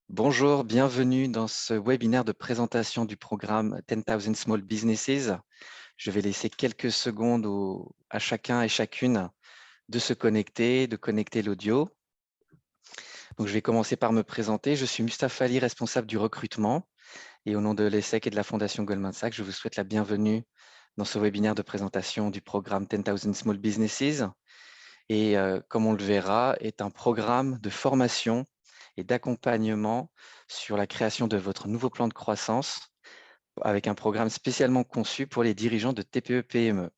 Bonjour, bienvenue dans ce webinaire de présentation du programme 10,000 Small Businesses. Je vais laisser quelques secondes à chacun et chacune de se connecter, de connecter l'audio. Donc, je vais commencer par me présenter. Je suis Mustapha Ali, responsable du recrutement. Et au nom de l'ESSEC et de la Fondation Goldman Sachs, je vous souhaite la bienvenue dans ce webinaire de présentation du programme 10,000 Small Businesses. Et comme on le verra, est un programme de formation et d'accompagnement sur la création de votre nouveau plan de croissance avec un programme spécialement conçu pour les dirigeants de TPE-PME.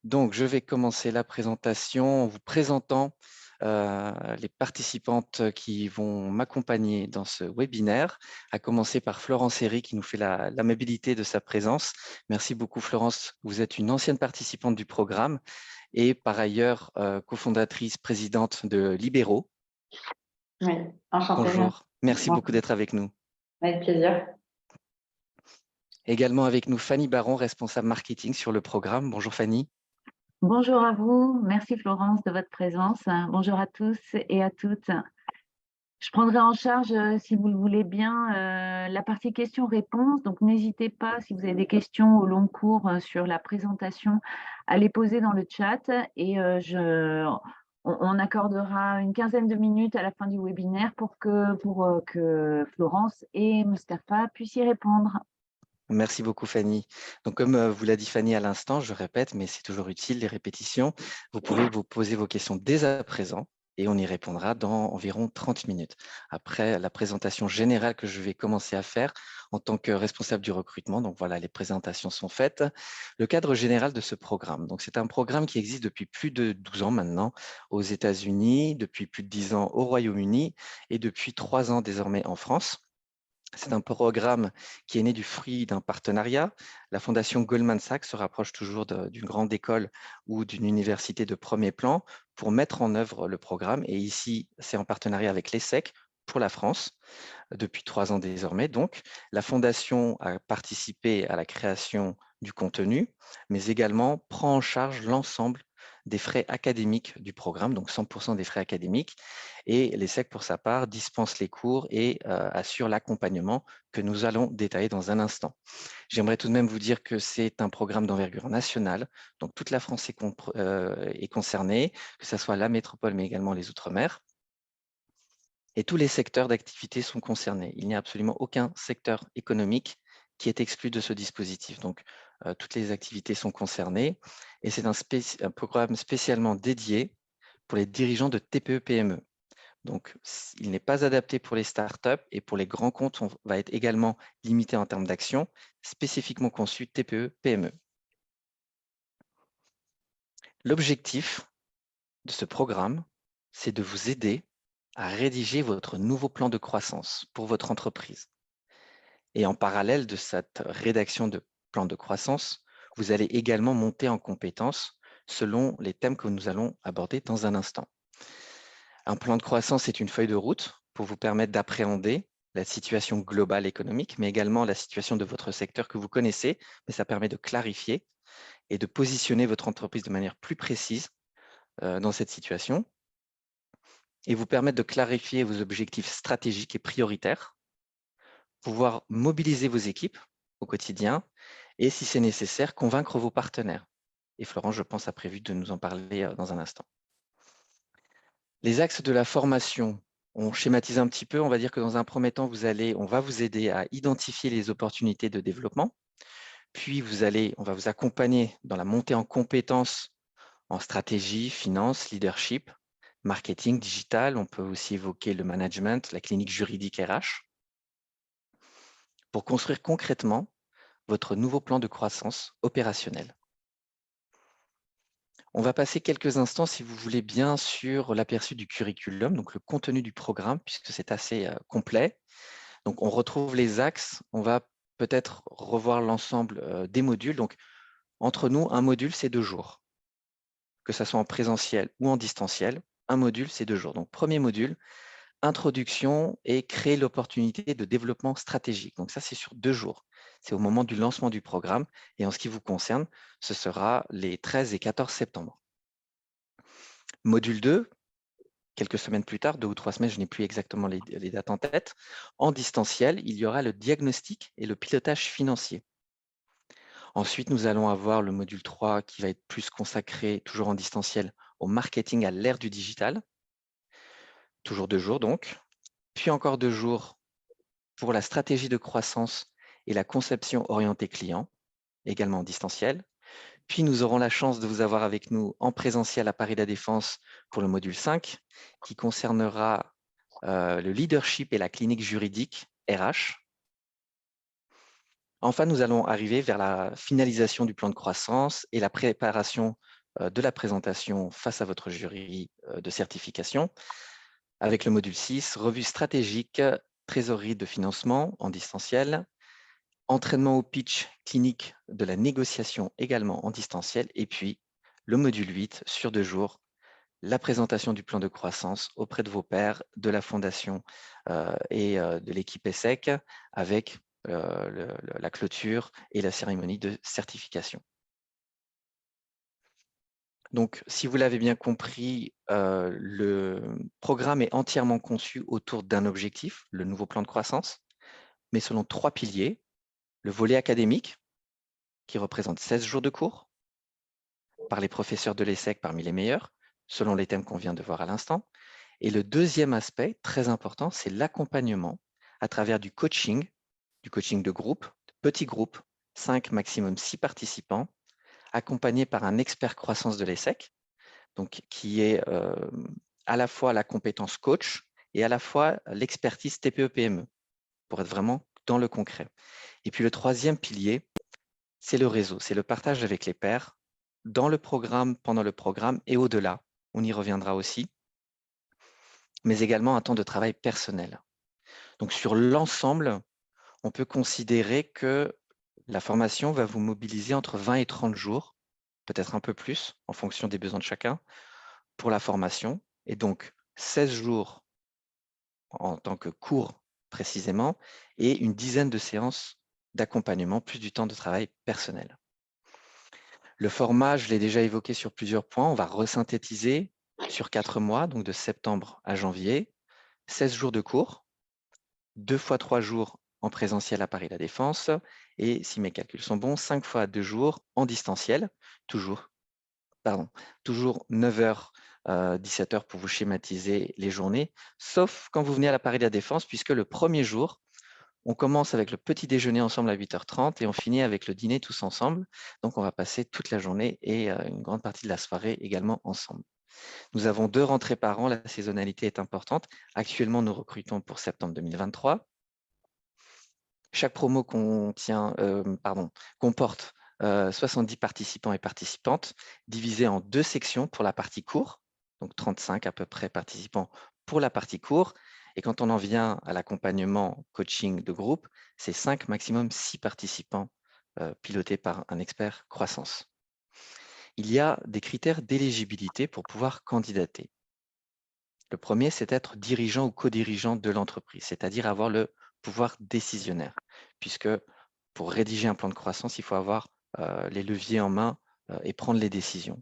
Donc, je vais commencer la présentation en vous présentant les participantes qui vont m'accompagner dans ce webinaire, à commencer par Florence Herry qui nous fait l'amabilité de sa présence. Merci beaucoup Florence, vous êtes une ancienne participante du programme et par ailleurs cofondatrice, présidente de Libéraux. Oui, enchantée. Bonjour, merci Bon, beaucoup d'être avec nous. avec plaisir. Également avec nous Fanny Baron, responsable marketing sur le programme. Bonjour Fanny. Bonjour à vous, merci Florence de votre présence. Bonjour à tous et à toutes. Je prendrai en charge, si vous le voulez bien, la partie questions-réponses. Donc n'hésitez pas, si vous avez des questions au long cours sur la présentation, à les poser dans le chat et on accordera une quinzaine de minutes à la fin du webinaire pour que Florence et Mustapha puissent y répondre. Merci beaucoup Fanny. Donc comme vous l'a dit Fanny à l'instant, je répète, mais c'est toujours utile les répétitions, vous pouvez vous poser vos questions dès à présent et on y répondra dans environ 30 minutes. Après la présentation générale que je vais commencer à faire en tant que responsable du recrutement, donc voilà, les présentations sont faites. Le cadre général de ce programme, donc c'est un programme qui existe depuis plus de 12 ans maintenant aux États-Unis, depuis plus de 10 ans au Royaume-Uni et depuis 3 ans désormais en France. C'est un programme qui est né du fruit d'un partenariat. La Fondation Goldman Sachs se rapproche toujours d'une grande école ou d'une université de premier plan pour mettre en œuvre le programme. Et ici, c'est en partenariat avec l'ESSEC pour la France, depuis 3 ans désormais. Donc, la Fondation a participé à la création du contenu, mais également prend en charge l'ensemble des frais académiques du programme, donc 100% des frais académiques. Et l'ESSEC, pour sa part, dispense les cours et assure l'accompagnement que nous allons détailler dans un instant. J'aimerais tout de même vous dire que c'est un programme d'envergure nationale, donc toute la France est concernée, que ce soit la métropole, mais également les Outre-mer. Et tous les secteurs d'activité sont concernés. Il n'y a absolument aucun secteur économique qui est exclu de ce dispositif. Donc, toutes les activités sont concernées et c'est un programme spécialement dédié pour les dirigeants de TPE-PME. Donc, il n'est pas adapté pour les startups et pour les grands comptes, on va être également limité en termes d'action, spécifiquement conçu TPE-PME. L'objectif de ce programme, c'est de vous aider à rédiger votre nouveau plan de croissance pour votre entreprise. Et en parallèle de cette rédaction de plan de croissance, vous allez également monter en compétences selon les thèmes que nous allons aborder dans un instant. Un plan de croissance est une feuille de route pour vous permettre d'appréhender la situation globale économique, mais également la situation de votre secteur que vous connaissez, mais ça permet de clarifier et de positionner votre entreprise de manière plus précise dans cette situation et vous permettre de clarifier vos objectifs stratégiques et prioritaires, pouvoir mobiliser vos équipes au quotidien et, si c'est nécessaire, convaincre vos partenaires. Et Florence, je pense, a prévu de nous en parler dans un instant. Les axes de la formation, on schématise un petit peu. On va dire que dans un premier temps, on va vous aider à identifier les opportunités de développement. Puis, on va vous accompagner dans la montée en compétences en stratégie, finance, leadership, marketing, digital. On peut aussi évoquer le management, la clinique juridique RH. Pour construire concrètement votre nouveau plan de croissance opérationnel. On va passer quelques instants, si vous voulez bien, sur l'aperçu du curriculum, donc le contenu du programme, puisque c'est assez complet. Donc, on retrouve les axes. On va peut-être revoir l'ensemble des modules. Donc, entre nous, un module, c'est 2 jours. Que ce soit en présentiel ou en distanciel, un module, c'est 2 jours. Donc, premier module, introduction et créer l'opportunité de développement stratégique. Donc ça, c'est sur 2 jours. C'est au moment du lancement du programme. Et en ce qui vous concerne, ce sera les 13 et 14 septembre. Module 2, quelques semaines plus tard, 2 ou 3 semaines, je n'ai plus exactement les dates en tête, en distanciel, il y aura le diagnostic et le pilotage financier. Ensuite, nous allons avoir le module 3 qui va être plus consacré, toujours en distanciel, au marketing à l'ère du digital, toujours 2 jours donc, puis encore 2 jours pour la stratégie de croissance et la conception orientée client, également en distanciel. Puis nous aurons la chance de vous avoir avec nous en présentiel à Paris La Défense pour le module 5, qui concernera le leadership et la clinique juridique RH. Enfin, nous allons arriver vers la finalisation du plan de croissance et la préparation de la présentation face à votre jury de certification, avec le module 6, revue stratégique, trésorerie de financement en distanciel, entraînement au pitch clinique de la négociation également en distanciel, et puis le module 8 sur 2 jours, la présentation du plan de croissance auprès de vos pairs, de la fondation et de l'équipe ESSEC, avec la clôture et la cérémonie de certification. Donc, si vous l'avez bien compris, le programme est entièrement conçu autour d'un objectif, le nouveau plan de croissance, mais selon 3 piliers. Le volet académique, qui représente 16 jours de cours, par les professeurs de l'ESSEC parmi les meilleurs, selon les thèmes qu'on vient de voir à l'instant. Et le deuxième aspect, très important, c'est l'accompagnement à travers du coaching de groupe, de petits groupes, 5, maximum 6 participants, accompagnés par un expert croissance de l'ESSEC, donc qui est à la fois la compétence coach et à la fois l'expertise TPE-PME, pour être vraiment dans le concret. Et puis le troisième pilier, c'est le réseau, c'est le partage avec les pairs, dans le programme, pendant le programme et au-delà. On y reviendra aussi, mais également un temps de travail personnel. Donc sur l'ensemble, on peut considérer que la formation va vous mobiliser entre 20 et 30 jours, peut-être un peu plus, en fonction des besoins de chacun, pour la formation. Et donc 16 jours en tant que cours précisément, et une dizaine de séances d'accompagnement, plus du temps de travail personnel. Le format, je l'ai déjà évoqué sur plusieurs points, on va resynthétiser sur 4 mois, donc de septembre à janvier, 16 jours de cours, 2 fois 3 jours en présentiel à Paris La Défense, et si mes calculs sont bons, 5 fois 2 jours en distanciel, toujours 9h, 17h pour vous schématiser les journées, sauf quand vous venez à la Paris La Défense, puisque le premier jour, on commence avec le petit déjeuner ensemble à 8h30 et on finit avec le dîner tous ensemble. Donc, on va passer toute la journée et une grande partie de la soirée également ensemble. Nous avons 2 rentrées par an, la saisonnalité est importante. Actuellement, nous recrutons pour septembre 2023. Chaque promo comporte 70 participants et participantes, divisés en 2 sections pour la partie cours, donc 35 à peu près participants pour la partie cours. Et quand on en vient à l'accompagnement coaching de groupe, c'est 5, maximum 6 participants pilotés par un expert croissance. Il y a des critères d'éligibilité pour pouvoir candidater. Le premier, c'est être dirigeant ou co-dirigeant de l'entreprise, c'est-à-dire avoir le pouvoir décisionnaire, puisque pour rédiger un plan de croissance, il faut avoir les leviers en main et prendre les décisions.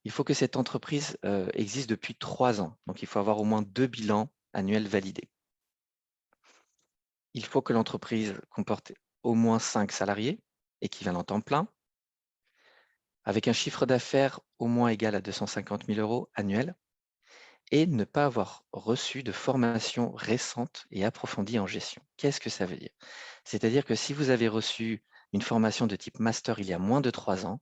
Il faut que cette entreprise existe depuis 3 ans, donc il faut avoir au moins 2 bilans annuels validés. Il faut que l'entreprise comporte au moins 5 salariés, équivalent temps plein, avec un chiffre d'affaires au moins égal à 250 000 € annuels, et ne pas avoir reçu de formation récente et approfondie en gestion. Qu'est-ce que ça veut dire? C'est-à-dire que si vous avez reçu une formation de type master il y a moins de 3 ans,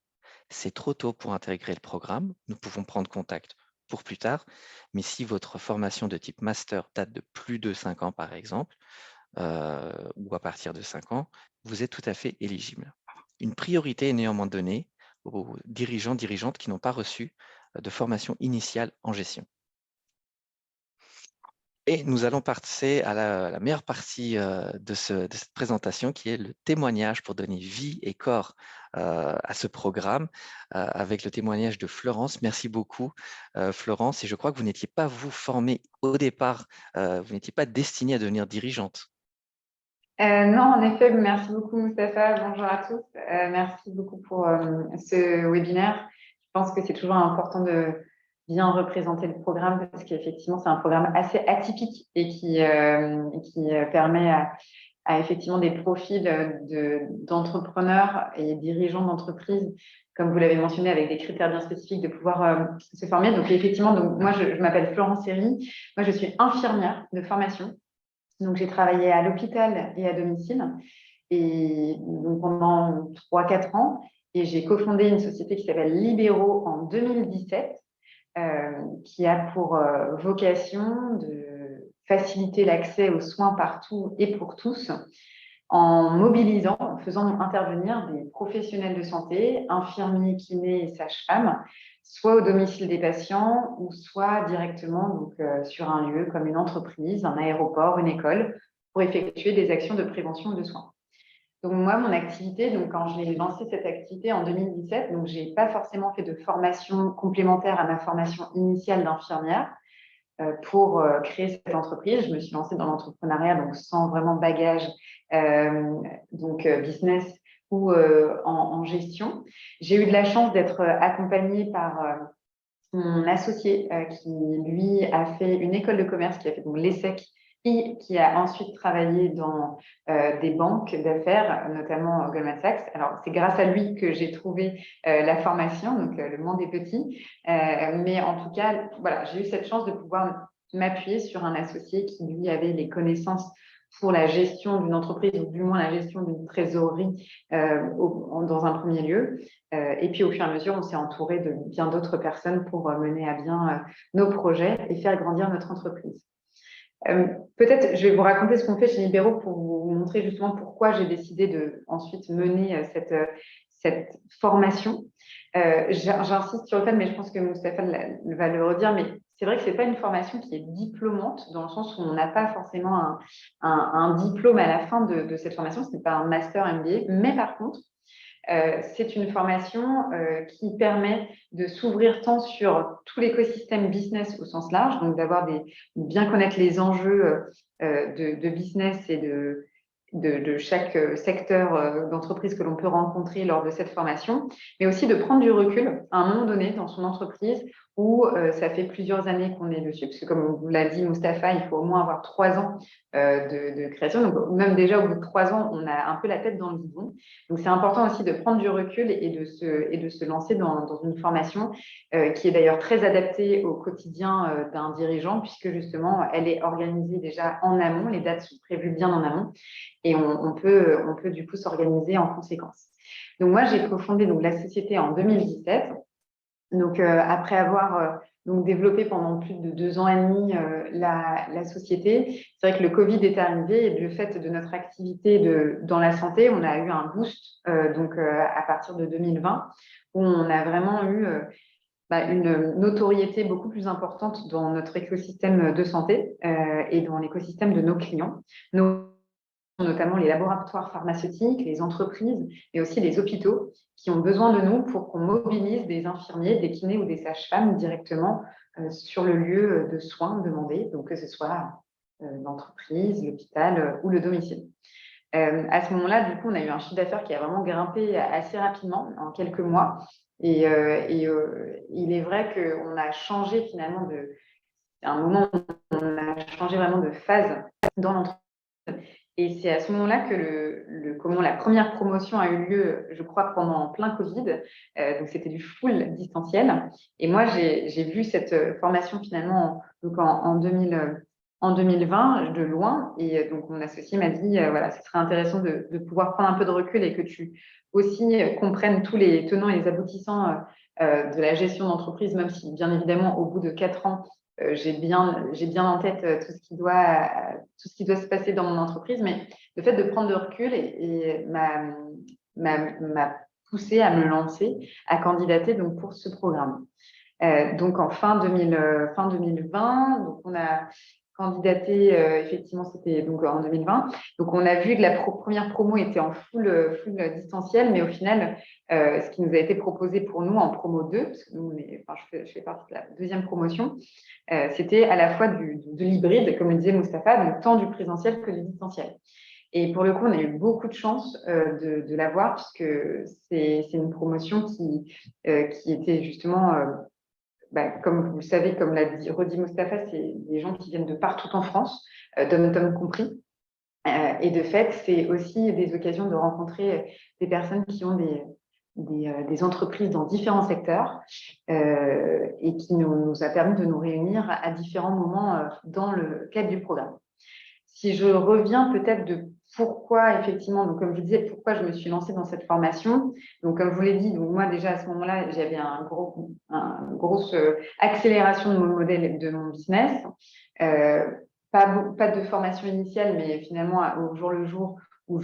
c'est trop tôt pour intégrer le programme. Nous pouvons prendre contact pour plus tard, mais si votre formation de type master date de plus de 5 ans, par exemple, ou à partir de 5 ans, vous êtes tout à fait éligible. Une priorité est néanmoins donnée aux dirigeants, dirigeantes qui n'ont pas reçu de formation initiale en gestion. Et nous allons passer à la meilleure partie de cette présentation, qui est le témoignage pour donner vie et corps à ce programme, avec le témoignage de Florence. Merci beaucoup, Florence. Et je crois que vous n'étiez pas, vous, formée au départ, vous n'étiez pas destinée à devenir dirigeante. Non, en effet, merci beaucoup Moustapha, bonjour à tous. Merci beaucoup pour ce webinaire. Je pense que c'est toujours important bien représenter le programme parce qu'effectivement, c'est un programme assez atypique et qui permet à effectivement des profils d'entrepreneurs et dirigeants d'entreprises, comme vous l'avez mentionné, avec des critères bien spécifiques, de pouvoir se former. Donc, effectivement, moi, je m'appelle Florence Séry. Moi, je suis infirmière de formation. Donc, j'ai travaillé à l'hôpital et à domicile et donc pendant 3-4 ans. Et j'ai cofondé une société qui s'appelle Libéraux en 2017, qui a pour vocation de faciliter l'accès aux soins partout et pour tous, en mobilisant, en faisant intervenir des professionnels de santé, infirmiers, kinés et sages-femmes, soit au domicile des patients ou soit directement sur un lieu comme une entreprise, un aéroport, une école, pour effectuer des actions de prévention et de soins. Donc moi, mon activité, donc quand j'ai lancé cette activité en 2017, donc j'ai pas forcément fait de formation complémentaire à ma formation initiale d'infirmière pour créer cette entreprise. Je me suis lancée dans l'entrepreneuriat, donc sans vraiment bagage business ou en gestion. J'ai eu de la chance d'être accompagnée par mon associé qui, lui, a fait une école de commerce, qui a fait donc l'ESSEC, et qui a ensuite travaillé dans des banques d'affaires, notamment Goldman Sachs. Alors, c'est grâce à lui que j'ai trouvé la formation, donc le monde est petit. Mais en tout cas, voilà, j'ai eu cette chance de pouvoir m'appuyer sur un associé qui, lui, avait les connaissances pour la gestion d'une entreprise, ou du moins la gestion d'une trésorerie dans un premier lieu. Et puis, au fur et à mesure, on s'est entouré de bien d'autres personnes pour mener à bien nos projets et faire grandir notre entreprise. Peut-être, je vais vous raconter ce qu'on fait chez Libéraux pour vous montrer justement pourquoi j'ai décidé de ensuite mener cette formation. J'insiste sur le fait, mais je pense que Moustapha va le redire, mais c'est vrai que ce n'est pas une formation qui est diplômante, dans le sens où on n'a pas forcément un diplôme à la fin de cette formation, ce n'est pas un master MBA, mais par contre, c'est une formation qui permet de s'ouvrir tant sur tout l'écosystème business au sens large, donc bien connaître les enjeux de business et de chaque secteur d'entreprise que l'on peut rencontrer lors de cette formation, mais aussi de prendre du recul à un moment donné dans son entreprise où ça fait plusieurs années qu'on est dessus, parce que comme vous l'a dit Moustapha, il faut au moins avoir 3 ans de création. Donc même déjà au bout de 3 ans, on a un peu la tête dans le guidon. Donc c'est important aussi de prendre du recul et de se lancer dans une formation qui est d'ailleurs très adaptée au quotidien d'un dirigeant, puisque justement, elle est organisée déjà en amont, les dates sont prévues bien en amont, et on peut du coup s'organiser en conséquence. Donc moi, j'ai cofondé la société en 2017. Donc, après avoir développé pendant plus de 2 ans et demi la société, c'est vrai que le Covid est arrivé et le fait de notre activité dans la santé, on a eu un boost à partir de 2020 où on a vraiment eu une notoriété beaucoup plus importante dans notre écosystème de santé et dans l'écosystème de nos clients. Notamment les laboratoires pharmaceutiques, les entreprises, mais aussi les hôpitaux qui ont besoin de nous pour qu'on mobilise des infirmiers, des kinés ou des sages-femmes directement sur le lieu de soins demandé, donc que ce soit l'entreprise, l'hôpital ou le domicile. À ce moment-là, du coup, on a eu un chiffre d'affaires qui a vraiment grimpé assez rapidement, en quelques mois. Et il est vrai qu'on a changé finalement à un moment où on a changé vraiment de phase dans l'entreprise. Et c'est à ce moment-là que la première promotion a eu lieu, je crois, pendant plein Covid. Donc, c'était du full distanciel. Et moi, j'ai vu cette formation finalement en 2020 de loin. Et donc, mon associé m'a dit, voilà, ce serait intéressant de pouvoir prendre un peu de recul et que tu aussi comprennes tous les tenants et les aboutissants de la gestion d'entreprise, même si, bien évidemment, au bout de 4 ans, j'ai bien en tête tout ce qui doit se passer dans mon entreprise, mais le fait de prendre de recul m'a poussé à me lancer, à candidater donc pour ce programme. Donc en fin 2020, donc on a candidaté, effectivement, c'était donc en 2020. Donc on a vu que la première promo était en full distanciel, mais au final, ce qui nous a été proposé pour nous en promo 2, parce que nous, je fais partie de la deuxième promotion, c'était à la fois de l'hybride, comme le disait Moustapha, donc tant du présentiel que du distanciel. Et pour le coup, on a eu beaucoup de chance de l'avoir, puisque c'est une promotion qui était justement comme vous le savez, comme l'a redit Mustapha, c'est des gens qui viennent de partout en France, dom-tom compris. Et de fait, c'est aussi des occasions de rencontrer des personnes qui ont des entreprises dans différents secteurs et qui nous a permis de nous réunir à différents moments dans le cadre du programme. Si je reviens peut-être de pourquoi, effectivement, donc comme je disais, pourquoi je me suis lancée dans cette formation. Donc, comme je vous l'ai dit, donc moi, déjà, à ce moment-là, j'avais une grosse accélération de mon modèle, de mon business. Pas de formation initiale, mais finalement, au jour le jour, où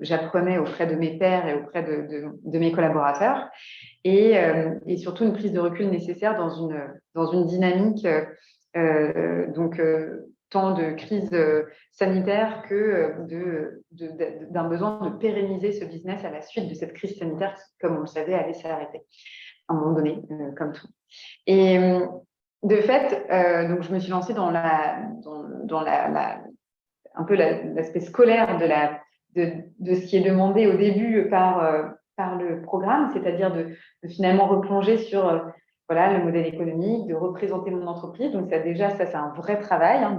j'apprenais auprès de mes pairs et auprès de mes collaborateurs. Et surtout, une prise de recul nécessaire dans une dynamique tant de crise sanitaire que d'un besoin de pérenniser ce business à la suite de cette crise sanitaire qui, comme on le savait, allait s'arrêter à un moment donné, comme tout. Et de fait, donc je me suis lancée dans un peu l'aspect scolaire de ce qui est demandé au début par le programme, c'est-à-dire de finalement replonger sur voilà, le modèle économique, de représenter mon entreprise. Donc ça c'est un vrai travail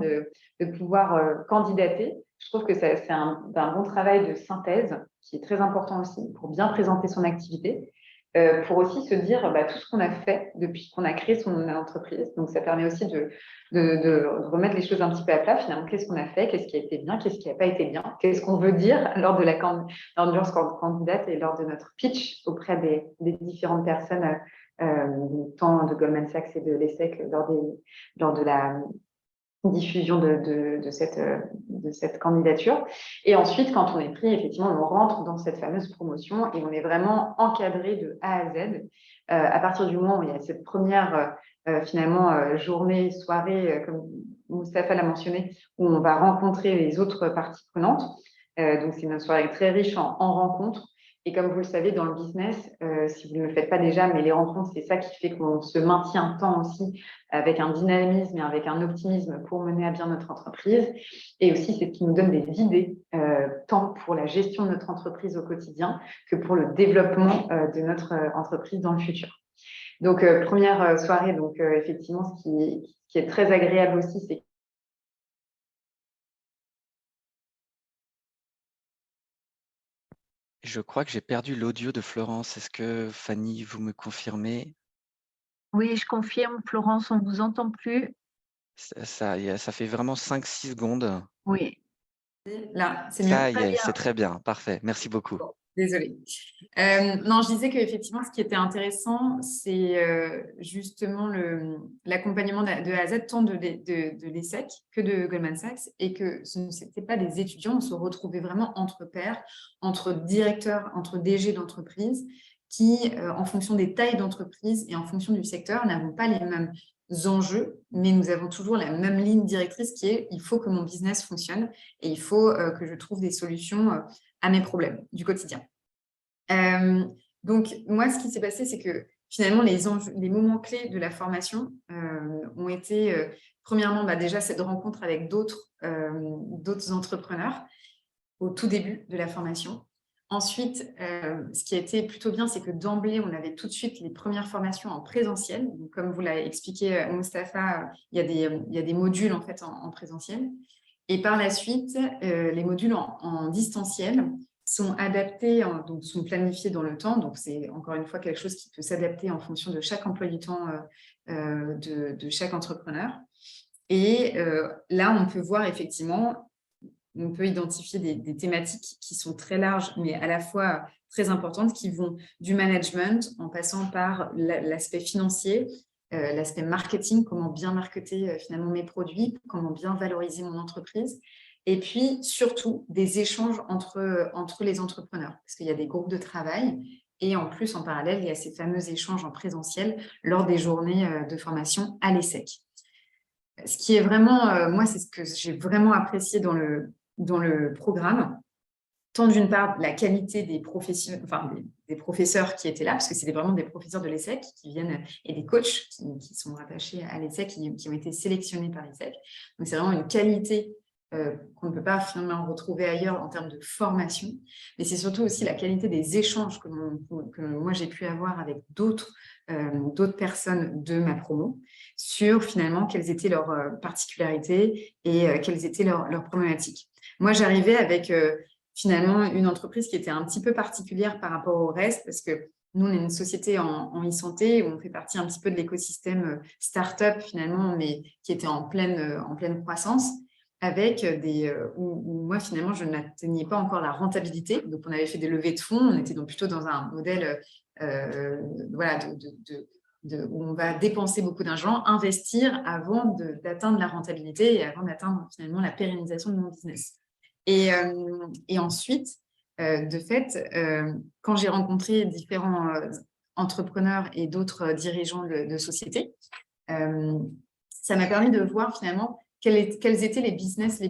de pouvoir candidater. Je trouve que c'est un bon travail de synthèse qui est très important aussi pour bien présenter son activité. Pour aussi se dire tout ce qu'on a fait depuis qu'on a créé son entreprise. Donc, ça permet aussi de remettre les choses un petit peu à plat. Finalement, qu'est-ce qu'on a fait, qu'est-ce qui a été bien, qu'est-ce qui n'a pas été bien, qu'est-ce qu'on veut dire lorsqu'on candidate et lors de notre pitch auprès des différentes personnes, tant de Goldman Sachs et de l'ESSEC lors de la diffusion de cette candidature. Et ensuite, quand on est pris, effectivement, on rentre dans cette fameuse promotion et on est vraiment encadré de A à Z. À partir du moment où il y a cette première, journée, soirée, comme Mustapha l'a mentionné, où on va rencontrer les autres parties prenantes. Donc, c'est une soirée très riche en rencontres. Et comme vous le savez, dans le business, si vous ne le faites pas déjà, mais les rencontres, c'est ça qui fait qu'on se maintient tant aussi avec un dynamisme et avec un optimisme pour mener à bien notre entreprise. Et aussi, c'est ce qui nous donne des idées, tant pour la gestion de notre entreprise au quotidien que pour le développement de notre entreprise dans le futur. Donc, première soirée, donc effectivement, ce qui est très agréable aussi, c'est Je crois que j'ai perdu l'audio de Florence. Est-ce que Fanny, vous me confirmez? Oui, je confirme, Florence, on ne vous entend plus. Ça fait vraiment 5-6 secondes. Oui, là, c'est mieux. Ça y très est, bien. c'est très bien. Parfait. Merci beaucoup. Bon, désolée. Non, je disais qu'effectivement, ce qui était intéressant, c'est justement l'accompagnement de A à Z, tant de l'ESSEC que de Goldman Sachs, et que ce n'était pas des étudiants, on se retrouvait vraiment entre pairs, entre directeurs, entre DG d'entreprise, qui, en fonction des tailles d'entreprise et en fonction du secteur, n'avons pas les mêmes enjeux, mais nous avons toujours la même ligne directrice qui est: il faut que mon business fonctionne et il faut que je trouve des solutions à mes problèmes du quotidien. Donc, moi, ce qui s'est passé, c'est que finalement, les moments clés de la formation ont été, premièrement, déjà, cette rencontre avec d'autres entrepreneurs au tout début de la formation. Ensuite, ce qui a été plutôt bien, c'est que d'emblée, on avait tout de suite les premières formations en présentiel. Donc, comme vous l'avez expliqué, Mustapha, il y a des modules en fait en présentiel. Et par la suite, les modules en distanciel sont adaptés, donc sont planifiés dans le temps. Donc, c'est encore une fois quelque chose qui peut s'adapter en fonction de chaque emploi du temps de chaque entrepreneur. Et là, on peut voir effectivement, on peut identifier des thématiques qui sont très larges, mais à la fois très importantes, qui vont du management en passant par l'aspect financier, l'aspect marketing, comment bien marketer finalement mes produits, comment bien valoriser mon entreprise, et puis surtout des échanges entre les entrepreneurs, parce qu'il y a des groupes de travail, et en plus, en parallèle, il y a ces fameux échanges en présentiel lors des journées de formation à l'ESSEC. Ce qui est vraiment, moi, c'est ce que j'ai vraiment apprécié dans le programme, tant d'une part la qualité des professeurs qui étaient là, parce que c'était vraiment des professeurs de l'ESSEC qui viennent, et des coachs qui sont rattachés à l'ESSEC, qui ont été sélectionnés par l'ESSEC. Donc, c'est vraiment une qualité qu'on ne peut pas finalement retrouver ailleurs en termes de formation, mais c'est surtout aussi la qualité des échanges que moi j'ai pu avoir avec d'autres d'autres personnes de ma promo sur finalement quelles étaient leurs particularités et quelles étaient leurs problématiques. Moi, j'arrivais avec finalement une entreprise qui était un petit peu particulière par rapport au reste parce que nous, on est une société en e-santé où on fait partie un petit peu de l'écosystème start-up finalement, mais qui était en pleine croissance, avec où moi, finalement, je n'atteignais pas encore la rentabilité. Donc, on avait fait des levées de fonds. On était donc plutôt dans un modèle voilà, où on va dépenser beaucoup d'argent, investir avant d'atteindre la rentabilité et avant d'atteindre finalement la pérennisation de mon business. Et ensuite, de fait, quand j'ai rencontré différents entrepreneurs et d'autres dirigeants de sociétés, ça m'a permis de voir finalement quels étaient les business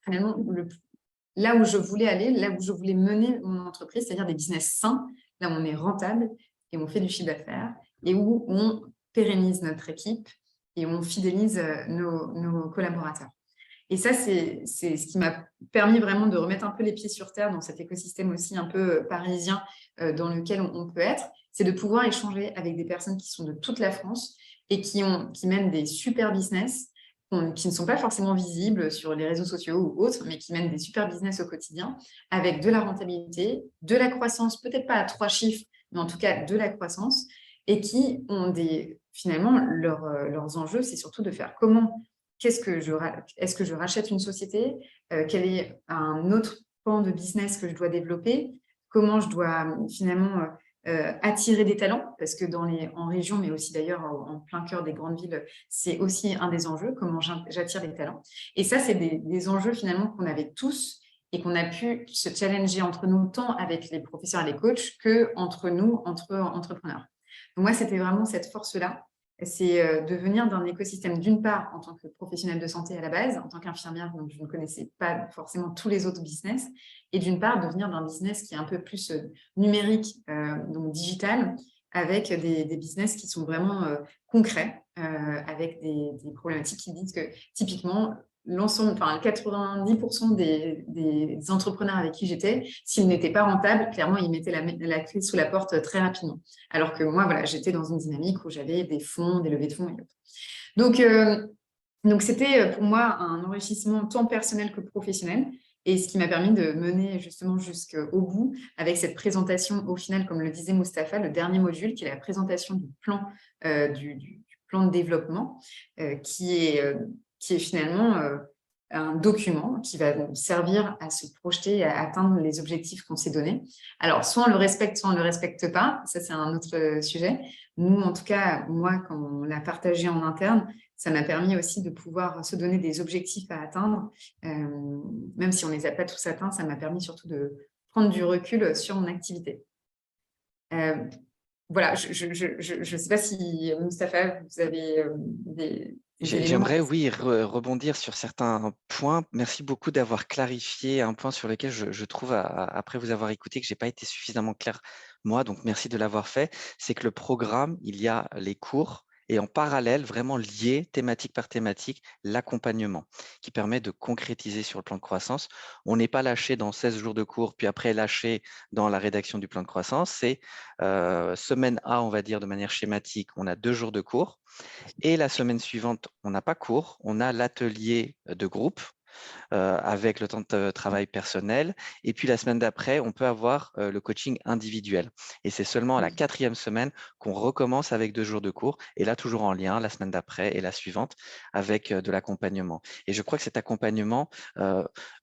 finalement là où je voulais aller, là où je voulais mener mon entreprise, c'est-à-dire des business sains, là où on est rentable et on fait du chiffre d'affaires et où on pérennise notre équipe et on fidélise nos collaborateurs. Et ça, c'est ce qui m'a permis vraiment de remettre un peu les pieds sur terre dans cet écosystème aussi un peu parisien dans lequel on peut être, c'est de pouvoir échanger avec des personnes qui sont de toute la France et qui mènent des super business, qui ne sont pas forcément visibles sur les réseaux sociaux ou autres, mais qui mènent des super business au quotidien avec de la rentabilité, de la croissance, peut-être pas à 3 chiffres, mais en tout cas de la croissance, et qui ont finalement leurs enjeux, c'est surtout de faire est-ce que je rachète une société? Quel est un autre pan de business que je dois développer? Comment je dois finalement attirer des talents? Parce que en région, mais aussi d'ailleurs en plein cœur des grandes villes, c'est aussi un des enjeux, comment j'attire des talents. Et ça, c'est des enjeux finalement qu'on avait tous et qu'on a pu se challenger entre nous, tant avec les professeurs et les coachs qu'entre nous, entre entrepreneurs. Donc moi, c'était vraiment cette force-là. C'est de venir d'un écosystème, d'une part, en tant que professionnelle de santé à la base, en tant qu'infirmière, donc je ne connaissais pas forcément tous les autres business, et d'une part, de venir d'un business qui est un peu plus numérique, donc digital, avec des business qui sont vraiment concrets, avec des problématiques qui disent que, typiquement, 90% des entrepreneurs avec qui j'étais, s'ils n'étaient pas rentables, clairement, ils mettaient la clé sous la porte très rapidement. Alors que moi, voilà, j'étais dans une dynamique où j'avais des fonds, des levées de fonds et autres. Donc c'était pour moi un enrichissement tant personnel que professionnel. Et ce qui m'a permis de mener justement jusqu'au bout avec cette présentation, au final, comme le disait Mustapha, le dernier module, qui est la présentation du plan, du plan de développement, qui est finalement un document qui va nous servir à se projeter et à atteindre les objectifs qu'on s'est donnés. Alors, soit on le respecte, soit on ne le respecte pas. Ça, c'est un autre sujet. Nous, en tout cas, moi, quand on l'a partagé en interne, ça m'a permis aussi de pouvoir se donner des objectifs à atteindre. Même si on ne les a pas tous atteints, ça m'a permis surtout de prendre du recul sur mon activité. Voilà, je ne sais pas si, Mustapha, vous avez des J'aimerais, oui, rebondir sur certains points. Merci beaucoup d'avoir clarifié un point sur lequel je trouve, après vous avoir écouté, que je n'ai pas été suffisamment clair moi, donc merci de l'avoir fait. C'est que le programme, il y a les cours et en parallèle, vraiment lié, thématique par thématique, l'accompagnement qui permet de concrétiser sur le plan de croissance. On n'est pas lâché dans 16 jours de cours, puis après lâché dans la rédaction du plan de croissance. C'est semaine A, on va dire de manière schématique, on a 2 jours de cours. Et la semaine suivante, on n'a pas cours, on a l'atelier de groupe avec le temps de travail personnel. Et puis la semaine d'après, on peut avoir le coaching individuel. Et c'est seulement à la 4e semaine qu'on recommence avec 2 jours de cours. Et là, toujours en lien, la semaine d'après et la suivante, avec de l'accompagnement. Et je crois que cet accompagnement,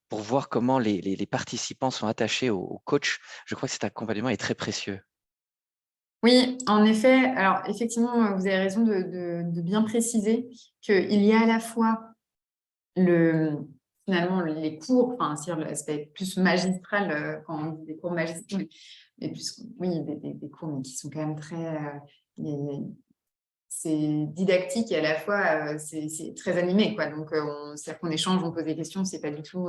pour voir comment les participants sont attachés au coach, je crois que cet accompagnement est très précieux. Oui, en effet. Alors, effectivement, vous avez raison de bien préciser qu'il y a à la fois finalement les cours, enfin, c'est-à-dire l'aspect plus magistral, quand on dit des cours magistraux, mais plus, oui, des cours mais qui sont quand même très... c'est didactique et à la fois c'est très animé, quoi. Donc c'est-à-dire qu'on échange, on pose des questions, c'est pas du tout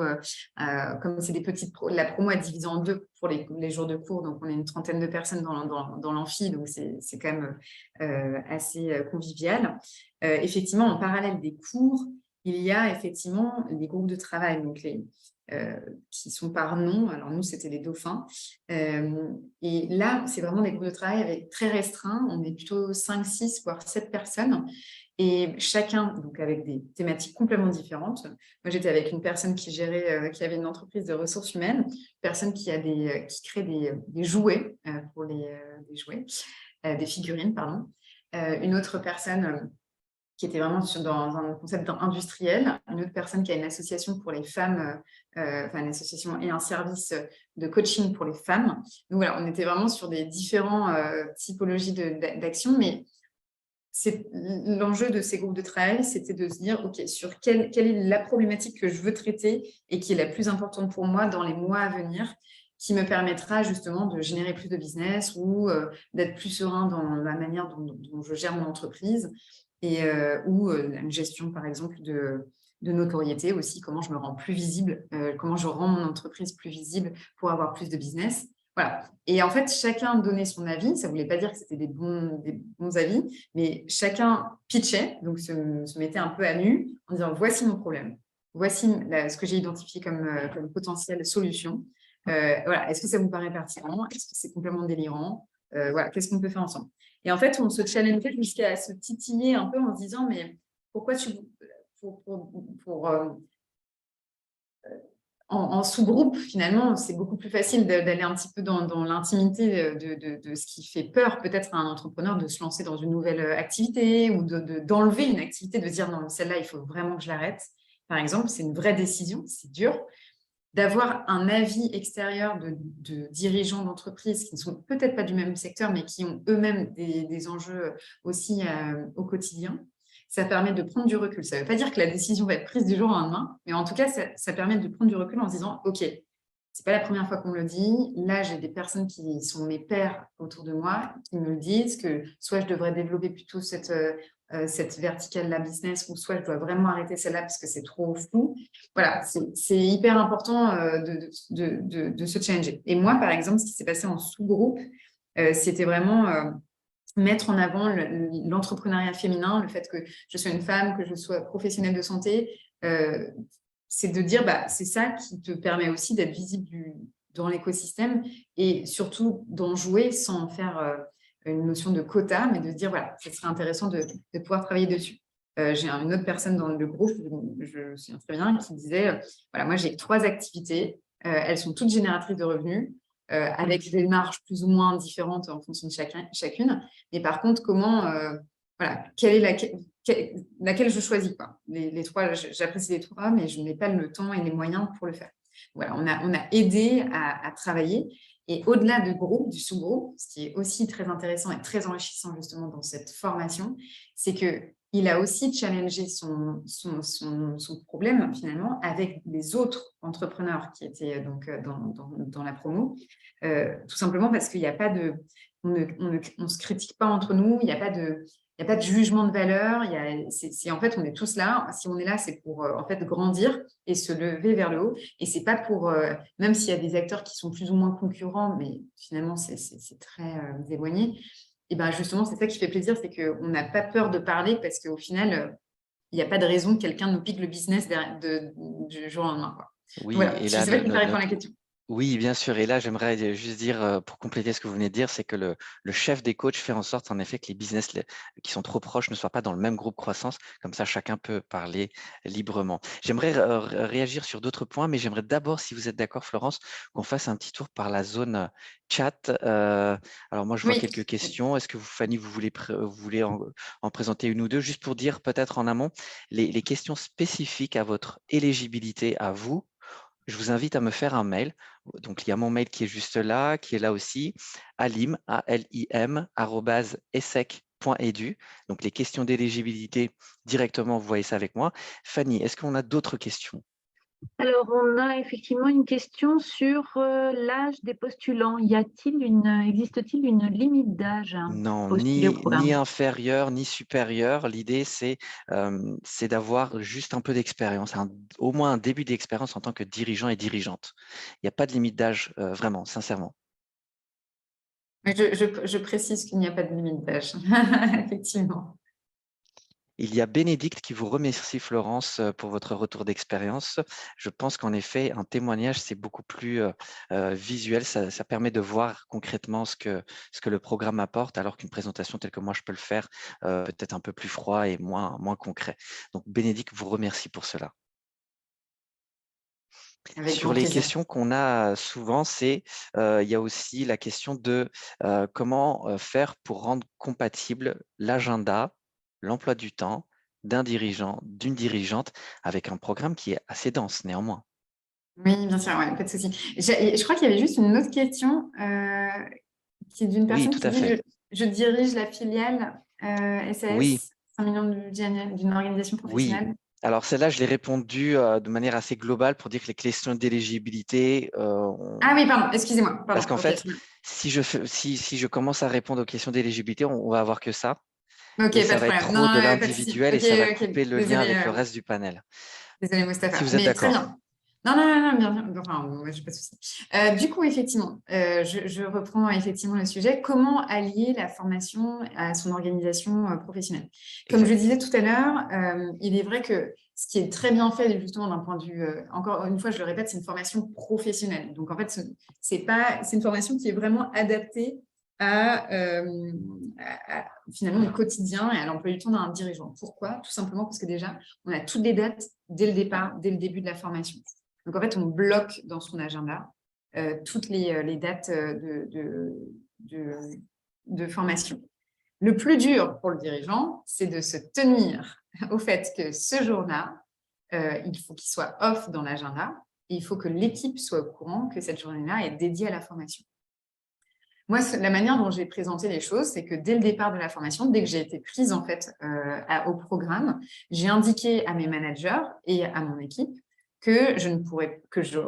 comme c'est des petites la promo est divisée en 2 pour les jours de cours, donc on est une trentaine de personnes dans l'amphi, donc c'est quand même assez convivial. Effectivement, en parallèle des cours, il y a effectivement les groupes de travail, donc qui sont par nom. Alors nous, c'était les dauphins. Et là, c'est vraiment des groupes de travail très restreints. On est plutôt 5, 6, voire 7 personnes. Et chacun, donc avec des thématiques complètement différentes. Moi, j'étais avec une personne qui gérait, qui avait une entreprise de ressources humaines, une personne qui crée des jouets pour des jouets, des figurines, pardon. Une autre personne qui était vraiment dans un concept industriel, une autre personne qui a une association pour les femmes, enfin une association et un service de coaching pour les femmes. Donc voilà, on était vraiment sur des différentes typologies d'actions, mais l'enjeu de ces groupes de travail, c'était de se dire, OK, sur quelle est la problématique que je veux traiter et qui est la plus importante pour moi dans les mois à venir, qui me permettra justement de générer plus de business ou d'être plus serein dans la manière dont je gère mon entreprise ou une gestion, par exemple, de notoriété aussi, comment je me rends plus visible, comment je rends mon entreprise plus visible pour avoir plus de business. Voilà. Et en fait, chacun donnait son avis. Ça ne voulait pas dire que c'était des bons avis, mais chacun pitchait, donc se mettait un peu à nu en disant « Voici mon problème. Voici ce que j'ai identifié comme potentielle solution. Voilà. Est-ce que ça vous paraît pertinent? Est-ce que c'est complètement délirant? Voilà. Qu'est-ce qu'on peut faire ensemble ?» Et en fait, on se challengeait jusqu'à se titiller un peu en se disant « Mais pourquoi en sous-groupe, finalement, c'est beaucoup plus facile d'aller un petit peu dans l'intimité de ce qui fait peur peut-être à un entrepreneur de se lancer dans une nouvelle activité ou d'enlever une activité, de se dire non, celle-là, il faut vraiment que je l'arrête. Par exemple, c'est une vraie décision, c'est dur. D'avoir un avis extérieur de dirigeants d'entreprises qui ne sont peut-être pas du même secteur, mais qui ont eux-mêmes des enjeux aussi au quotidien. Ça permet de prendre du recul. Ça ne veut pas dire que la décision va être prise du jour au lendemain, mais en tout cas, ça permet de prendre du recul en se disant « Ok, c'est pas la première fois qu'on me le dit. Là, j'ai des personnes qui sont mes pairs autour de moi qui me le disent que soit je devrais développer plutôt cette verticale-là business ou soit je dois vraiment arrêter celle-là parce que c'est trop flou. » Voilà, c'est hyper important de se challenger. Et moi, par exemple, ce qui s'est passé en sous-groupe, c'était vraiment mettre en avant l'entrepreneuriat féminin, le fait que je sois une femme, que je sois professionnelle de santé, c'est de dire, c'est ça qui te permet aussi d'être visible dans l'écosystème et surtout d'en jouer sans en faire une notion de quota, mais de dire, voilà, ce serait intéressant de pouvoir travailler dessus. J'ai une autre personne dans le groupe, je me souviens très bien, qui disait, voilà, moi j'ai 3 activités, elles sont toutes génératrices de revenus, avec des marges plus ou moins différentes en fonction de chacune. Mais par contre, voilà, quelle est laquelle je choisis, quoi. Les 3, j'apprécie les 3, mais je n'ai pas le temps et les moyens pour le faire. Voilà, on a aidé à travailler. Et au-delà du sous-groupe, ce qui est aussi très intéressant et très enrichissant justement dans cette formation, c'est qu'il a aussi challengé son problème finalement avec les autres entrepreneurs qui étaient donc dans la promo, tout simplement parce qu'il n'y a pas de... On ne se critique pas entre nous, il n'y a pas de jugement de valeur. En fait, on est tous là. Si on est là, c'est pour en fait grandir et se lever vers le haut. Et c'est pas pour, même s'il y a des acteurs qui sont plus ou moins concurrents, mais finalement, c'est très éloigné. Et ben justement, c'est ça qui fait plaisir, c'est qu'on n'a pas peur de parler parce qu'au final, il n'y a pas de raison que quelqu'un nous pique le business du jour au lendemain, quoi. Oui, Voilà, et je ne là, sais pas si ça répond à la question. oui, bien sûr. Et là, j'aimerais juste dire, pour compléter ce que vous venez de dire, c'est que le chef des coachs fait en sorte, en effet, que les business qui sont trop proches ne soient pas dans le même groupe croissance. Comme ça, chacun peut parler librement. J'aimerais réagir sur d'autres points, mais j'aimerais d'abord, si vous êtes d'accord, Florence, qu'on fasse un petit tour par la zone chat. Alors moi, je vois Oui. quelques questions. Est-ce que vous, Fanny, vous voulez en présenter une ou deux, juste pour dire peut-être en amont les questions spécifiques à votre éligibilité à vous? Je vous invite à me faire un mail. Donc, il y a mon mail qui est juste là, qui est là aussi, alim, A-L-I-M, @essec.edu. Donc, les questions d'éligibilité, directement, vous voyez ça avec moi. Fanny, est-ce qu'on a d'autres questions? Alors, on a effectivement une question sur l'âge des postulants. Existe-t-il une limite d'âge pour Non, postuler au ni programme? inférieur, ni supérieur. L'idée, c'est d'avoir juste un peu d'expérience, au moins un début d'expérience en tant que dirigeant et dirigeante. Il n'y a pas de limite d'âge, vraiment, sincèrement. Je précise qu'il n'y a pas de limite d'âge, effectivement. Il y a Bénédicte qui vous remercie, Florence, pour votre retour d'expérience. Je pense qu'en effet, un témoignage, c'est beaucoup plus visuel. Ça permet de voir concrètement ce que le programme apporte, alors qu'une présentation telle que moi, je peux le faire, peut-être un peu plus froid et moins concret. Donc, Bénédicte vous remercie pour cela. Avec Sur grand les plaisir. questions qu'on a souvent, il y a aussi la question de comment faire pour rendre compatible l'agenda, l'emploi du temps d'un dirigeant, d'une dirigeante, avec un programme qui est assez dense néanmoins. Oui, bien sûr, ouais, pas de souci. Je crois qu'il y avait juste une autre question qui est d'une Oui, personne tout qui à dit fait. je dirige la filiale Oui, SAS, 5 millions de budget annuel d'une organisation oui. professionnelle. Alors celle-là, je l'ai répondu de manière assez globale pour dire que les questions d'éligibilité, Ah oui, pardon, excusez-moi. parce Pardon, qu'en ok, fait, très bien. si je commence à répondre aux questions d'éligibilité, on va avoir que ça. Et Ok, pas ça de va être problème. Non, trop de non, pas de souci. l'individuel et Ok, ça va ok, couper le lien désolé. avec le reste du panel. Désolée, Si Mustapha, vous êtes mais très d'accord. bien. Non, non, non, non, bien, bien. Enfin, moi, j'ai pas de souci. Du coup, effectivement, je reprends effectivement le sujet. Comment allier la formation à son organisation professionnelle? Comme je Exact. disais tout à l'heure, il est vrai que ce qui est très bien fait, justement, d'un point de vue, encore une fois, je le répète, c'est une formation professionnelle. Donc, en fait, c'est une formation qui est vraiment adaptée finalement au quotidien et à l'emploi du temps d'un dirigeant. Pourquoi? Tout simplement parce que déjà, on a toutes les dates dès le départ, dès le début de la formation. Donc, en fait, on bloque dans son agenda toutes les dates de formation. Le plus dur pour le dirigeant, c'est de se tenir au fait que ce jour-là, il faut qu'il soit off dans l'agenda et il faut que l'équipe soit au courant que cette journée-là est dédiée à la formation. Moi, la manière dont j'ai présenté les choses, c'est que dès le départ de la formation, dès que j'ai été prise en fait au programme, j'ai indiqué à mes managers et à mon équipe que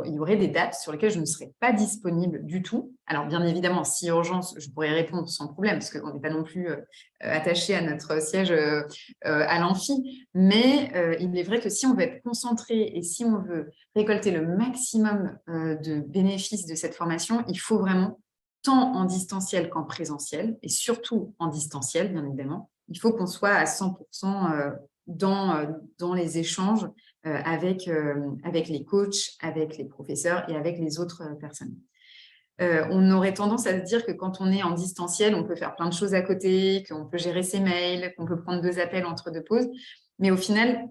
il y aurait des dates sur lesquelles je ne serais pas disponible du tout. Alors bien évidemment, si urgence, je pourrais répondre sans problème parce qu'on n'est pas non plus attaché à notre siège à l'amphi. Mais il est vrai que si on veut être concentré et si on veut récolter le maximum de bénéfices de cette formation, il faut vraiment tant en distanciel qu'en présentiel, et surtout en distanciel, bien évidemment, il faut qu'on soit à 100% dans les échanges avec les coachs, avec les professeurs et avec les autres personnes. On aurait tendance à se dire que quand on est en distanciel, on peut faire plein de choses à côté, qu'on peut gérer ses mails, qu'on peut prendre 2 appels entre 2 pauses, mais au final,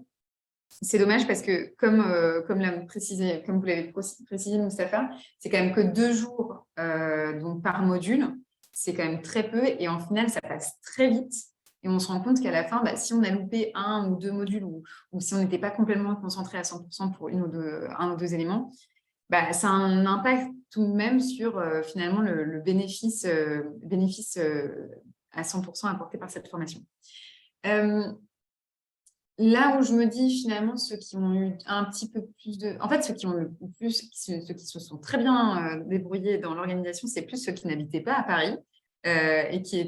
c'est dommage parce que, comme vous l'avez précisé, Mustapha, c'est quand même que 2 jours donc par module. C'est quand même très peu et en final, ça passe très vite. Et on se rend compte qu'à la fin, si on a loupé 1 ou 2 modules ou si on n'était pas complètement concentré à 100% pour un ou deux éléments, ça a un impact tout de même sur finalement le bénéfice à 100% apporté par cette formation. Là où je me dis finalement ceux qui ont eu un petit peu plus de... En fait, ceux qui ont le plus, ceux qui se sont très bien débrouillés dans l'organisation, c'est plus ceux qui n'habitaient pas à Paris et qui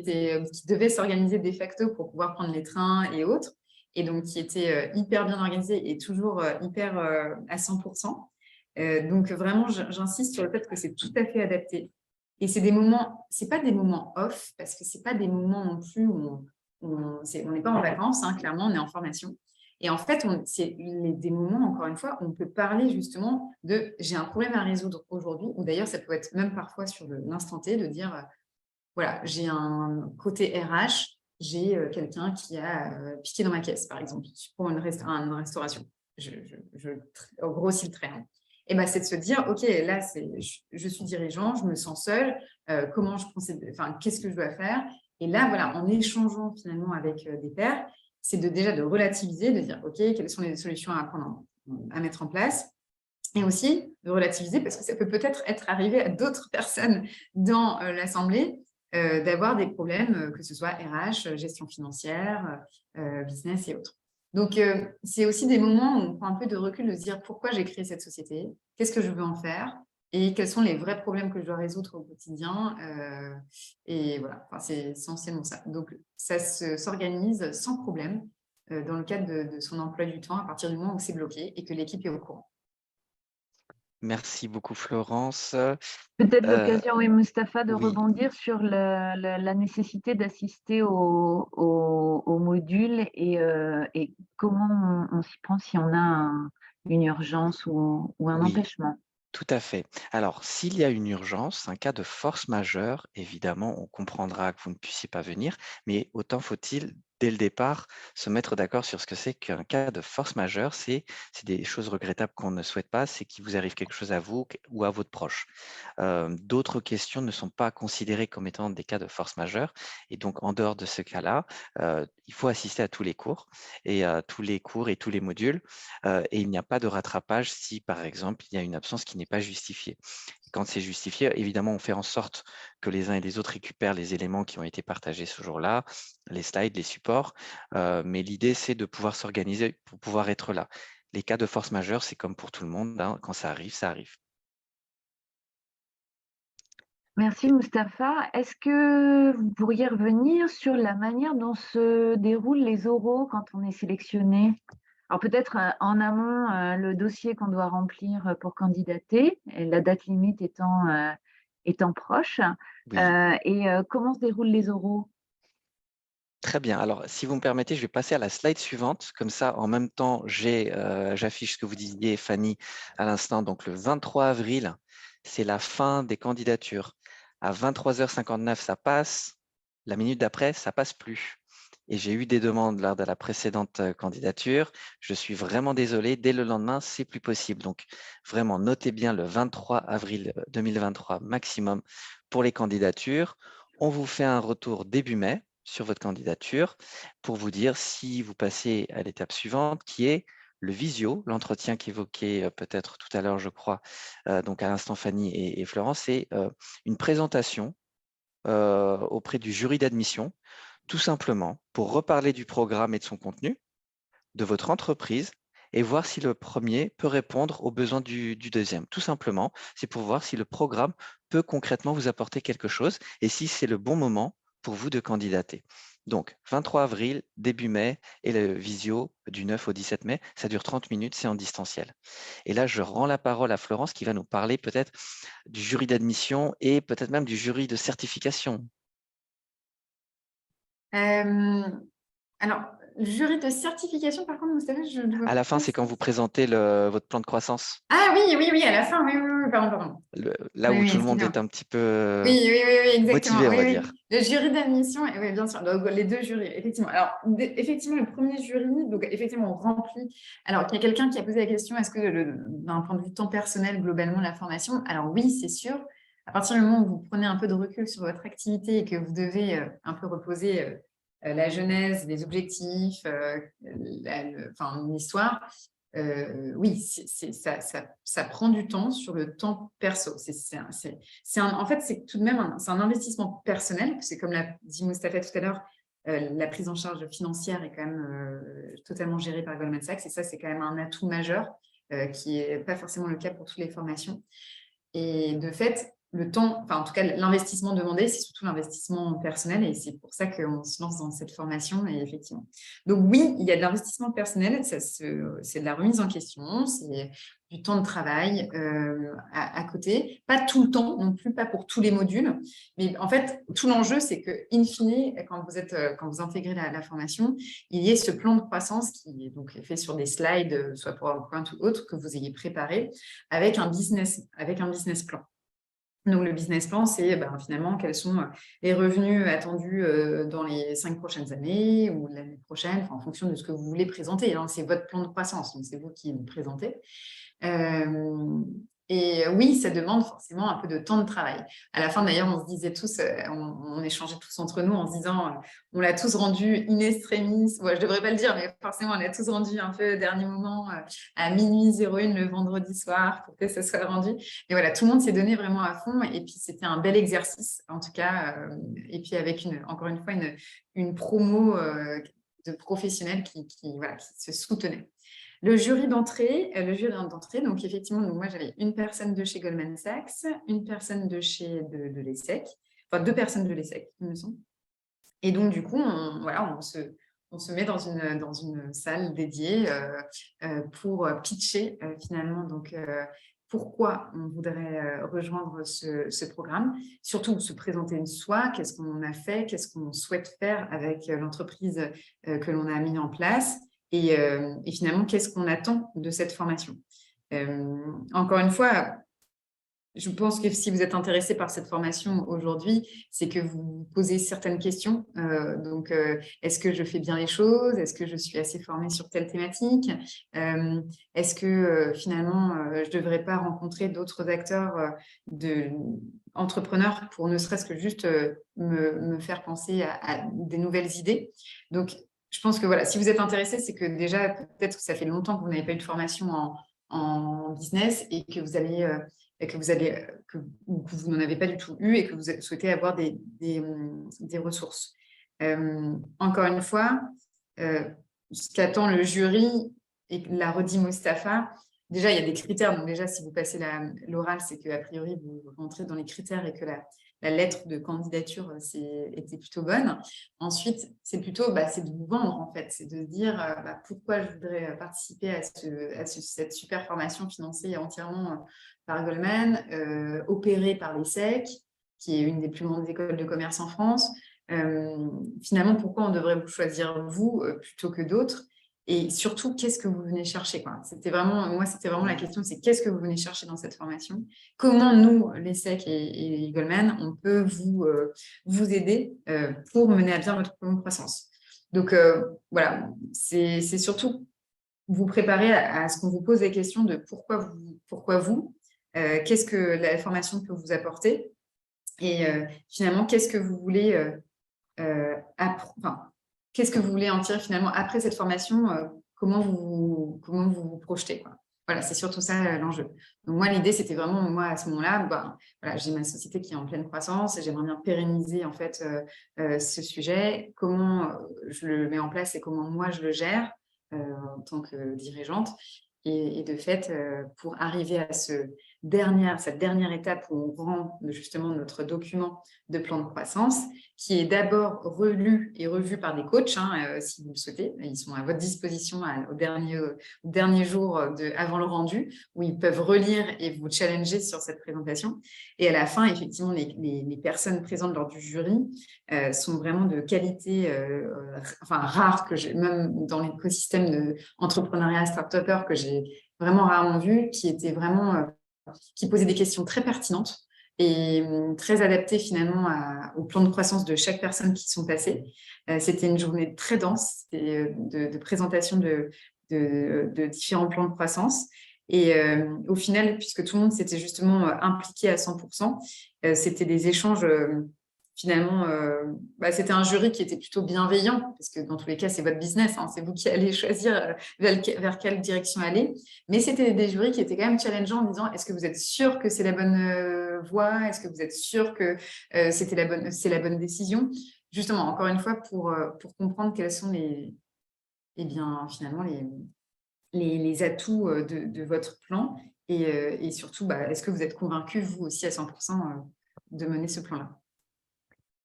devaient s'organiser de facto pour pouvoir prendre les trains et autres, et donc qui étaient hyper bien organisés et toujours hyper à 100%. Donc vraiment, j'insiste sur le fait que c'est tout à fait adapté. Et c'est des moments, c'est pas des moments off, parce que c'est pas des moments non plus où on n'est pas en vacances, hein, clairement, on est en formation. Et en fait, c'est des moments, encore une fois, où on peut parler justement de « j'ai un problème à résoudre aujourd'hui », ou d'ailleurs, ça peut être même parfois sur l'instant T, de dire voilà, j'ai un côté RH, j'ai quelqu'un qui a piqué dans ma caisse, par exemple, pour une restauration. Je grossis le trait. Hein. Et c'est de se dire, OK, là, je suis dirigeant, je me sens seule, comment je procède, qu'est-ce que je dois faire? Et là, voilà, en échangeant finalement avec des pairs, c'est déjà de relativiser, de dire, OK, quelles sont les solutions à mettre en place? Et aussi de relativiser, parce que ça peut peut-être être arrivé à d'autres personnes dans l'Assemblée, d'avoir des problèmes, que ce soit RH, gestion financière, business et autres. Donc, c'est aussi des moments où on prend un peu de recul, de se dire pourquoi j'ai créé cette société, qu'est-ce que je veux en faire et quels sont les vrais problèmes que je dois résoudre au quotidien. Et voilà, c'est essentiellement ça. Donc, ça s'organise sans problème dans le cadre de son emploi du temps à partir du moment où c'est bloqué et que l'équipe est au courant. Merci beaucoup, Florence. Peut-être Euh, l'occasion, oui, Mustapha, de oui, rebondir sur la nécessité d'assister au module et comment on s'y prend si on a une urgence ou un oui, empêchement. tout à fait. Alors, s'il y a une urgence, un cas de force majeure, évidemment, on comprendra que vous ne puissiez pas venir, mais autant faut-il, dès le départ, se mettre d'accord sur ce que c'est qu'un cas de force majeure. C'est des choses regrettables qu'on ne souhaite pas, c'est qu'il vous arrive quelque chose à vous ou à votre proche. D'autres questions ne sont pas considérées comme étant des cas de force majeure. Et donc, en dehors de ce cas-là, il faut assister à tous les cours et tous les modules. Et il n'y a pas de rattrapage si, par exemple, il y a une absence qui n'est pas justifiée. Quand c'est justifié, évidemment, on fait en sorte que les uns et les autres récupèrent les éléments qui ont été partagés ce jour-là, les slides, les supports. Mais l'idée, c'est de pouvoir s'organiser pour pouvoir être là. Les cas de force majeure, c'est comme pour tout le monde, hein, quand ça arrive, ça arrive. Merci Mustapha. Est-ce que vous pourriez revenir sur la manière dont se déroulent les oraux quand on est sélectionné? Alors peut-être en amont, le dossier qu'on doit remplir pour candidater, et la date limite étant proche. Oui. Comment se déroulent les oraux? Très bien. Alors, si vous me permettez, je vais passer à la slide suivante. Comme ça, en même temps, j'affiche ce que vous disiez, Fanny, à l'instant. Donc, le 23 avril, c'est la fin des candidatures. À 23h59, ça passe. La minute d'après, ça passe plus. Et j'ai eu des demandes lors de la précédente candidature. Je suis vraiment désolé. Dès le lendemain, c'est plus possible. Donc, vraiment, notez bien le 23 avril 2023 maximum pour les candidatures. On vous fait un retour début mai sur votre candidature pour vous dire si vous passez à l'étape suivante qui est le visio, l'entretien qu'évoquait peut-être tout à l'heure, je crois, donc à l'instant Fanny et Florence, c'est une présentation auprès du jury d'admission, tout simplement pour reparler du programme et de son contenu, de votre entreprise et voir si le premier peut répondre aux besoins du deuxième. Tout simplement, c'est pour voir si le programme peut concrètement vous apporter quelque chose et si c'est le bon moment pour vous de candidater. Donc, 23 avril, début mai et le visio du 9 au 17 mai, ça dure 30 minutes, c'est en distanciel. Et là, je rends la parole à Florence qui va nous parler peut-être du jury d'admission et peut-être même du jury de certification. Alors, jury de certification, par contre, vous savez, je ne vois À la fin, pas c'est ce quand que vous c'est. présentez votre plan de croissance. Ah oui, oui, oui, à la fin, oui, oui, oui, pardon. Là Oui, où oui, tout le monde excusez-moi. est un petit peu Oui, oui, oui, oui, exactement. motivé, on Oui, va oui. dire. Le jury d'admission, oui, bien sûr. Donc, les deux jurys, effectivement. Alors, effectivement, le premier jury, donc effectivement, on remplit. Alors, il y a quelqu'un qui a posé la question, est-ce que d'un point de vue temps personnel, globalement, la formation? Alors oui, c'est sûr. À partir du moment où vous prenez un peu de recul sur votre activité et que vous devez un peu reposer la genèse, les objectifs, enfin, une histoire, oui, ça prend du temps sur le temps perso. En fait, c'est tout de même c'est un investissement personnel. C'est comme l'a dit Mustapha tout à l'heure, la prise en charge financière est quand même totalement gérée par Goldman Sachs. Et ça, c'est quand même un atout majeur qui n'est pas forcément le cas pour toutes les formations. Et de fait, le temps, enfin en tout cas l'investissement demandé, c'est surtout l'investissement personnel et c'est pour ça qu'on se lance dans cette formation et effectivement. Donc oui, il y a de l'investissement personnel, c'est de la remise en question, c'est du temps de travail à côté, pas tout le temps non plus, pas pour tous les modules, mais en fait tout l'enjeu c'est que in fine, quand vous intégrez la formation, il y ait ce plan de croissance qui est donc fait sur des slides, soit PowerPoint ou autre, que vous ayez préparé avec un business plan. Donc, le business plan, c'est finalement quels sont les revenus attendus dans les 5 prochaines années ou l'année prochaine, en fonction de ce que vous voulez présenter. Hein. C'est votre plan de croissance, donc c'est vous qui le présentez. Et oui, ça demande forcément un peu de temps de travail. À la fin, d'ailleurs, on se disait tous, on échangeait tous entre nous en se disant, on l'a tous rendu in extremis. Ouais, je ne devrais pas le dire, mais forcément, on l'a tous rendu un peu au dernier moment, à minuit 01 le vendredi soir, pour que ça soit rendu. Et voilà, tout le monde s'est donné vraiment à fond. Et puis, c'était un bel exercice, en tout cas. Et puis, avec encore une fois, une promo de professionnels qui se soutenaient. Le jury d'entrée, donc effectivement, donc moi j'avais une personne de chez Goldman Sachs, une personne de chez de l'ESSEC, enfin 2 personnes de l'ESSEC, il me semble. Et donc du coup, on se met dans une salle dédiée pour pitcher finalement donc pourquoi on voudrait rejoindre ce programme, surtout se présenter une soi, qu'est-ce qu'on a fait, qu'est-ce qu'on souhaite faire avec l'entreprise que l'on a mis en place et finalement, qu'est-ce qu'on attend de cette formation. Encore une fois, je pense que si vous êtes intéressé par cette formation aujourd'hui, c'est que vous vous posez certaines questions. Donc, est-ce que je fais bien les choses? Est-ce que je suis assez formée sur telle thématique? Est-ce que finalement, je ne devrais pas rencontrer d'autres acteurs entrepreneurs pour ne serait-ce que juste me faire penser à des nouvelles idées? Donc, je pense que voilà, si vous êtes intéressé, c'est que déjà, peut-être que ça fait longtemps que vous n'avez pas eu de formation en business et que vous allez ou que vous n'en avez pas du tout eu et que vous souhaitez avoir des ressources. Encore une fois, ce qu'attend le jury et l'a redit Mustapha, déjà, il y a des critères. Donc déjà, si vous passez l'oral, c'est qu'a priori, vous rentrez dans les critères et que la lettre de candidature était plutôt bonne. Ensuite, c'est plutôt c'est de vous vendre, en fait. C'est de se dire pourquoi je voudrais participer à cette super formation financée entièrement par Goldman, opérée par l'ESSEC, qui est une des plus grandes écoles de commerce en France. Finalement, pourquoi on devrait vous choisir, vous, plutôt que d'autres? Et surtout, qu'est-ce que vous venez chercher, quoi? C'était vraiment la question, c'est qu'est-ce que vous venez chercher dans cette formation? Comment nous, l'ESSEC et Goldman, on peut vous aider pour mener à bien votre plan de croissance? Donc, voilà, c'est surtout vous préparer à ce qu'on vous pose la question de pourquoi vous, qu'est-ce que la formation peut vous apporter et finalement, qu'est-ce que vous voulez qu'est-ce que vous voulez en tirer finalement après cette formation, comment vous vous projetez, quoi. Voilà, c'est surtout ça l'enjeu. Donc moi, l'idée, c'était vraiment, moi, à ce moment-là, voilà, j'ai ma société qui est en pleine croissance et j'aimerais bien pérenniser en fait ce sujet, comment je le mets en place et comment moi je le gère en tant que dirigeante. Et de fait, pour arriver à cette dernière étape où on rend justement notre document de plan de croissance, qui est d'abord relu et revu par des coachs, si vous le souhaitez. Ils sont à votre disposition au dernier jour avant le rendu, où ils peuvent relire et vous challenger sur cette présentation. Et à la fin, effectivement, les personnes présentes lors du jury sont vraiment de qualité rare, même dans l'écosystème de entrepreneuriat start-upper que j'ai vraiment rarement vu, qui étaient vraiment qui posaient des questions très pertinentes et très adaptées finalement au plan de croissance de chaque personne qui sont passées. C'était une journée très dense de présentation de différents plans de croissance. Et au final, puisque tout le monde s'était justement impliqué à 100%, c'était des échanges finalement, c'était un jury qui était plutôt bienveillant, parce que dans tous les cas, c'est votre business, c'est vous qui allez choisir vers quelle direction aller. Mais c'était des jurys qui étaient quand même challengeants en disant, est-ce que vous êtes sûr que c'est la bonne voie? Est-ce que vous êtes sûr que c'est la bonne décision? Justement, encore une fois, pour comprendre quels sont finalement les atouts de votre plan et surtout, est-ce que vous êtes convaincu, vous aussi, à 100% de mener ce plan-là?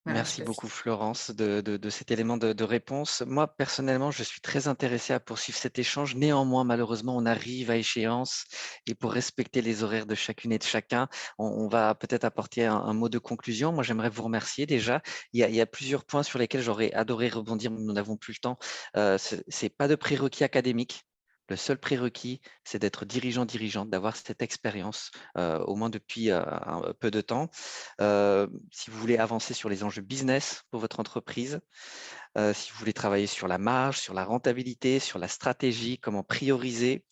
Voilà, Merci beaucoup Florence de cet élément de réponse. Moi, personnellement, je suis très intéressé à poursuivre cet échange. Néanmoins, malheureusement, on arrive à échéance et pour respecter les horaires de chacune et de chacun, on va peut-être apporter un mot de conclusion. Moi, j'aimerais vous remercier déjà. Il y a plusieurs points sur lesquels j'aurais adoré rebondir, mais nous n'avons plus le temps. C'est pas de prérequis académique. Le seul prérequis, c'est d'être dirigeante, d'avoir cette expérience, au moins depuis un peu de temps. Si vous voulez avancer sur les enjeux business pour votre entreprise, si vous voulez travailler sur la marge, sur la rentabilité, sur la stratégie, comment prioriser,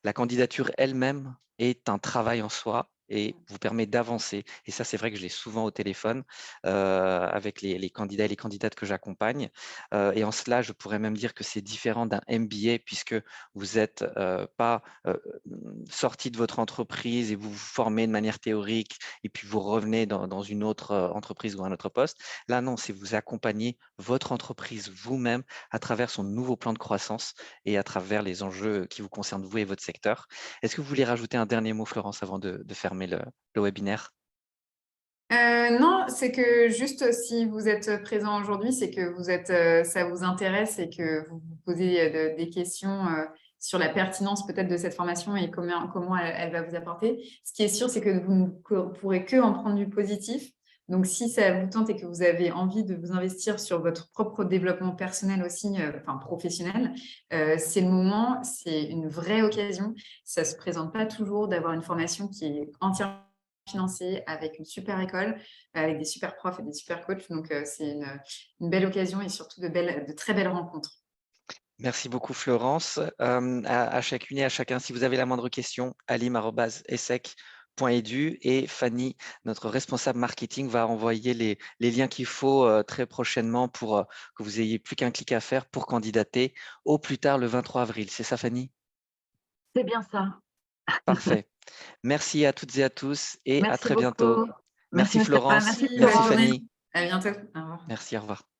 la candidature elle-même est un travail en soi et vous permet d'avancer. Et ça, c'est vrai que je l'ai souvent au téléphone avec les candidats et les candidates que j'accompagne. Et en cela, je pourrais même dire que c'est différent d'un MBA puisque vous n'êtes pas sorti de votre entreprise et vous vous formez de manière théorique et puis vous revenez dans une autre entreprise ou un autre poste. Là, non, c'est vous accompagner votre entreprise vous-même à travers son nouveau plan de croissance et à travers les enjeux qui vous concernent vous et votre secteur. Est-ce que vous voulez rajouter un dernier mot, Florence, avant de fermer le webinaire? Non, c'est que juste si vous êtes présent aujourd'hui, c'est que ça vous intéresse et que vous vous posez des questions sur la pertinence peut-être de cette formation et comment elle va vous apporter. Ce qui est sûr, c'est que vous ne pourrez que en prendre du positif. Donc, si ça vous tente et que vous avez envie de vous investir sur votre propre développement personnel aussi, enfin professionnel, c'est le moment, c'est une vraie occasion. Ça ne se présente pas toujours d'avoir une formation qui est entièrement financée avec une super école, avec des super profs et des super coachs. Donc, c'est une belle occasion et surtout de très belles rencontres. Merci beaucoup, Florence. À chacune et à chacun, si vous avez la moindre question, alim@essec.edu et Fanny, notre responsable marketing, va envoyer les liens qu'il faut très prochainement pour que vous ayez plus qu'un clic à faire pour candidater au plus tard le 23 avril. C'est ça, Fanny? C'est bien ça. Parfait. Merci à toutes et à tous et à Merci très bientôt. beaucoup. Merci Merci Mustapha, Florence, merci Bonne merci Florence. journée. Fanny, À bientôt. Au revoir. merci, au revoir.